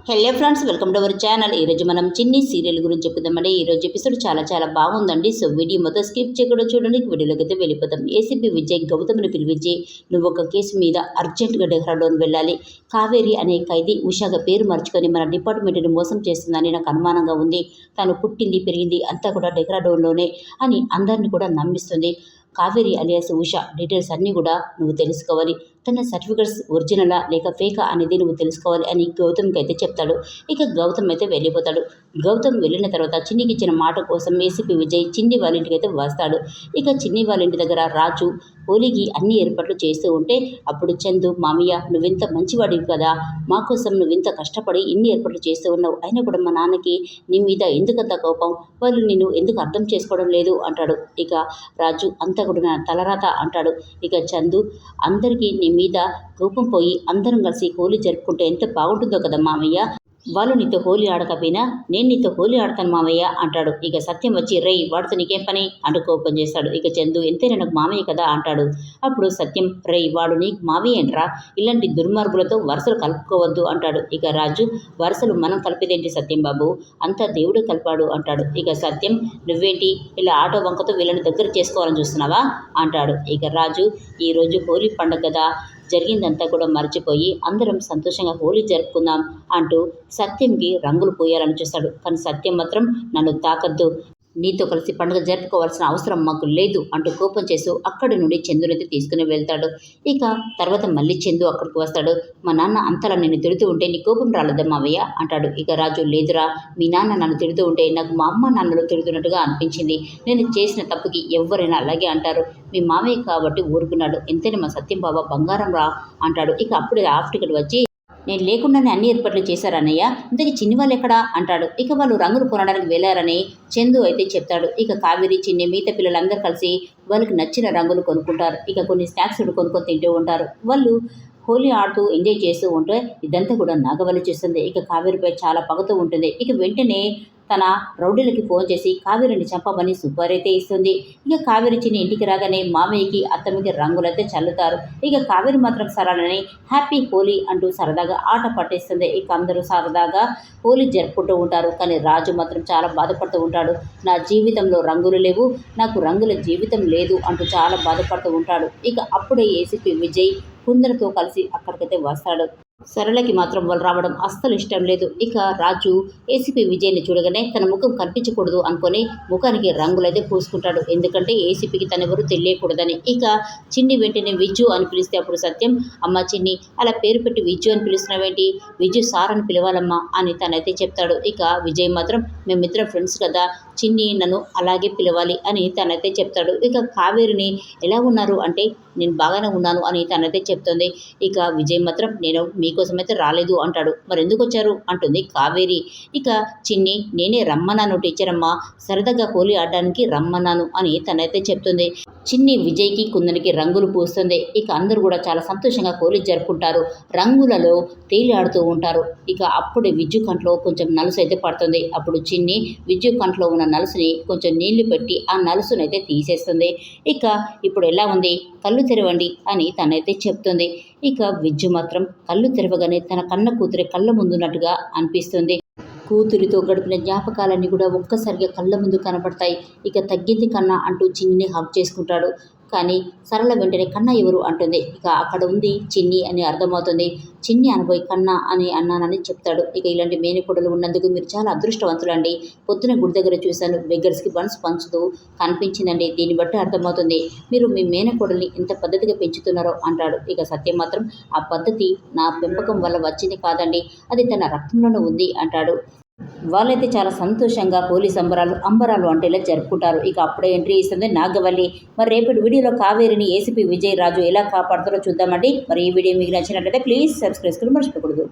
Hello friends, welcome to our channel. ఈరోజు మనం చిన్ని సీరియల్ గురించి చెప్పుదామండి. ఈరోజు ఎపిసోడ్ చాలా బాగుందండి. సో వీడియో మొత్తం స్కిప్ చేయకుండా చూడండి. వీడియోలోకి అయితే వెళ్ళిపోతాం. ఏసీపీ విజయ్ గౌతమ్ని పిలిపించి, నువ్వు ఒక కేసు మీద అర్జెంటుగా డెహ్రాడూన్ వెళ్ళాలి. కావేరి అనే ఖైదీ ఉషాగా పేరు మార్చుకొని మన డిపార్ట్మెంట్ని మోసం చేస్తుందని నాకు అనుమానంగా ఉంది. తను పుట్టింది పెరిగింది అంతా కూడా డెహ్రాడూన్లోనే అని అందరినీ కూడా నమ్మిస్తుంది. కావేరి అలియాస్ ఉషా డీటెయిల్స్ అన్నీ కూడా నువ్వు తెలుసుకోవాలి. తన సర్టిఫికెట్స్ ఒరిజినలా లేక ఫేకా అనేది నువ్వు తెలుసుకోవాలి అని గౌతమ్కి అయితే చెప్తాడు. ఇక గౌతమ్ అయితే వెళ్ళిపోతాడు. గౌతమ్ వెళ్ళిన తర్వాత చిన్నికి ఇచ్చిన మాట కోసం ఏసీపీ విజయ్ చిన్ని వాళ్ళ ఇంటికి అయితే వస్తాడు. ఇక చిన్ని వాళ్ళ ఇంటి దగ్గర రాజు హోలీకి అన్ని ఏర్పాట్లు చేస్తూ ఉంటే అప్పుడు చందు, మామయ్య నువ్వింత మంచివాడివి కదా, మా కోసం నువ్వింత కష్టపడి ఇన్ని ఏర్పాట్లు చేస్తూ ఉన్నావు, అయినా కూడా మా నాన్నకి నీ మీద ఎందుకంత కోపం, వాళ్ళు నిన్ను ఎందుకు అర్థం చేసుకోవడం లేదు అంటాడు. ఇక రాజు అంతా కూడా నా తలరాత అంటాడు. ఇక చందు, అందరికీ నీ మీద కోపం పోయి అందరం కలిసి హోలీ జరుపుకుంటే ఎంత బాగుంటుందో కదా మామయ్య, వాళ్ళు నీతో హోలీ ఆడకపోయినా నేను నీతో హోలీ ఆడతాను మామయ్య అంటాడు. ఇక సత్యం వచ్చి, రై వాడితో నీకేం పని అంటూ కోపం చేస్తాడు. ఇక చందు, ఎంతైనా నాకు మామయ్య కదా అంటాడు. అప్పుడు సత్యం, రై వాడు నీకు మామయ్య ఏంట్రా, ఇలాంటి దుర్మార్గులతో వరుసలు కలుపుకోవద్దు అంటాడు. ఇక రాజు, వరుసలు మనం కలిపేదేంటి సత్యం బాబు, అంతా దేవుడు కలిపాడు అంటాడు. ఇక సత్యం, నువ్వేంటి ఇలా ఆటో వంకతో వీళ్ళని దగ్గర చేసుకోవాలని చూస్తున్నావా అంటాడు. ఇక రాజు, ఈరోజు హోలీ పండుగ కదా, జరిగిందంతా కూడా మర్చిపోయి అందరం సంతోషంగా హోలీ జరుపుకుందాం అంటూ సత్యంకి రంగులు పోయాలని చూస్తాడు. కానీ సత్యం మాత్రం, నన్ను తాకద్దు, నీతో కలిసి పండుగ జరుపుకోవాల్సిన అవసరం మాకు లేదు అంటూ కోపం చేస్తూ అక్కడి నుండి చందునైతే తీసుకుని వెళ్తాడు. ఇక తర్వాత మళ్ళీ చందు అక్కడికి వస్తాడు. మా నాన్న అంతలా నిన్ను తిడుతూ ఉంటే నీ కోపం రాలేదా మావయ్య అంటాడు. ఇక రాజు, లేదురా, మీ నాన్న నన్ను తిడుతూ ఉంటే నాకు మా అమ్మ నాన్నలు తిడుతున్నట్టుగా అనిపించింది. నేను చేసిన తప్పుకి ఎవరైనా అలాగే అంటారు, మీ మావయ్య కాబట్టి ఊరుకున్నాడు, ఎంతైనా మా సత్యం బాబా బంగారం రా అంటాడు. ఇక అప్పుడే ఆఫ్టికల్ వచ్చి, నేను లేకుండానే అన్ని ఏర్పాట్లు చేశారన్నయ్య, ఇంతకీ చిన్ని వాళ్ళు ఎక్కడా అంటాడు. ఇక వాళ్ళు రంగులు కొనడానికి వెళ్ళారని చందు అయితే చెప్తాడు. ఇక కావేరి, చిన్ని మిగతా పిల్లలందరూ కలిసి వాళ్ళకి నచ్చిన రంగులు కొనుక్కుంటారు. ఇక కొన్ని స్నాక్స్ కొనుక్కొని తింటూ ఉంటారు. వాళ్ళు హోలీ ఆడుతూ ఎంజాయ్ చేస్తూ ఉంటే ఇదంతా కూడా నాగవల్లి చేస్తుంది. ఇక కావేరిపై చాలా పగతో ఉంటుంది. ఇక వెంటనే తన రౌడీలకి ఫోన్ చేసి కావేరిని చంపమని సుపారైతే ఇస్తుంది. ఇక కావేరి చిన్న ఇంటికి రాగానే మామయ్యకి అత్తమ్మకి రంగులైతే చల్లుతారు. ఇక కావేరి మాత్రం సరళని హ్యాపీ హోలీ అంటూ సరదాగా ఆట పట్టేస్తుంది. ఇక అందరూ సరదాగా హోలీ జరుపుకుంటూ ఉంటారు. కానీ రాజు మాత్రం చాలా బాధపడుతూ ఉంటాడు. నా జీవితంలో రంగులు లేవు, నాకు రంగుల జీవితం లేదు అంటూ చాలా బాధపడుతూ ఉంటాడు. ఇక అప్పుడే ఏసీపీ విజయ్ కుందరతో కలిసి అక్కడికైతే వస్తాడు. సరళకి మాత్రం వాళ్ళు రావడం అస్సలు ఇష్టం లేదు. ఇక రాజు ఏసీపీ విజయ్ని చూడగానే తన ముఖం కనిపించకూడదు అనుకొని ముఖానికి రంగులైతే పూసుకుంటాడు. ఎందుకంటే ఏసీపీకి తనెవరు తెలియకూడదని. ఇక చిన్ని వెంటనే విజ్జు అని పిలిస్తే అప్పుడు సత్యం, అమ్మ చిన్ని, అలా పేరు పెట్టి విజ్జు అని పిలుస్తున్నావేంటి, విజ్జు సార్ అని పిలవాలమ్మా అని తనైతే చెప్తాడు. ఇక విజయ్ మాత్రం, మేమిద్దరం ఫ్రెండ్స్ కదా, చిన్ని నన్ను అలాగే పిలవాలి అని తనైతే చెప్తాడు. ఇక కావేరిని ఎలా ఉన్నారు అంటే, నేను బాగానే ఉన్నాను అని తనైతే చెప్తుంది. ఇక విజయ్ మాత్రం, నేను మీకోసమైతే రాలేదు అంటాడు. మరి ఎందుకు వచ్చారు అంటుంది కావేరి. ఇక చిన్ని, నేనే రమ్మన్నాను టీచర్ అమ్మ, సరదాగా హోలీ ఆడడానికి రమ్మన్నాను అని తనైతే చెప్తుంది. చిన్ని విజయ్కి కుందనికి రంగులు పూస్తుంది. ఇక అందరూ కూడా చాలా సంతోషంగా హోలీ జరుపుకుంటారు. రంగులలో తేలి ఆడుతూ ఉంటారు. ఇక అప్పుడే విజ్జు కంట్లో కొంచెం నలుసు అయితే పడుతుంది. అప్పుడు చిన్ని విజ్జు కంట్లో ఉన్న నలుసుని కొంచెం నీళ్లు పెట్టి ఆ నలుసునైతే తీసేస్తుంది. ఇక ఇప్పుడు ఎలా ఉంది, కళ్ళు తెరవండి అని తనైతే చెప్తుంది. ఇక విజ్జు మాత్రం కళ్ళు తెరవగానే తన కన్న కూతురి కళ్ళ ముందున్నట్టుగా అనిపిస్తుంది. కూతురితో గడిపిన జ్ఞాపకాలన్నీ కూడా ఒక్కసారిగా కళ్ళ ముందు కనపడతాయి. ఇక తగ్గింది కన్నా అంటూ చిన్నిని హగ్ చేసుకుంటాడు. కానీ సరళ వెంటనే కన్నా ఎవరు అంటుంది. ఇక అక్కడ ఉంది చిన్ని అని అర్థమవుతుంది. చిన్ని అనబోయి కన్నా అని అన్నానని చెప్తాడు. ఇక ఇలాంటి మేనకోడలు ఉన్నందుకు మీరు చాలా అదృష్టవంతులండి. పొద్దున గుడి దగ్గర చూశాను, బెగ్గర్స్కి బన్స్ పంచుతూ కనిపించిందండి. దీన్ని బట్టి అర్థమవుతుంది మీరు మీ మేనకోడల్ని ఎంత పద్ధతిగా పెంచుతున్నారో అంటాడు. ఇక సత్యం మాత్రం, ఆ పద్ధతి నా పెంపకం వల్ల వచ్చింది కాదండి, అది తన రక్తంలోనే ఉంది అంటాడు. వాళ్ళైతే చాలా సంతోషంగా హోలీ సంబరాలు అంబరాలు అంటే ఇలా జరుపుకుంటారు. ఇక అప్పుడే ఎంట్రీ ఇస్తుంది నాగవల్లి. మరి రేపటి వీడియోలో కావేరిని ఏసీపీ విజయ్ రాజు ఎలా కాపాడుతారో చూద్దామండి. మరి ఈ వీడియో మీకు నచ్చినట్లయితే ప్లీజ్ సబ్స్క్రైబ్ చేసుకోవడం మర్చిపోకూడదు.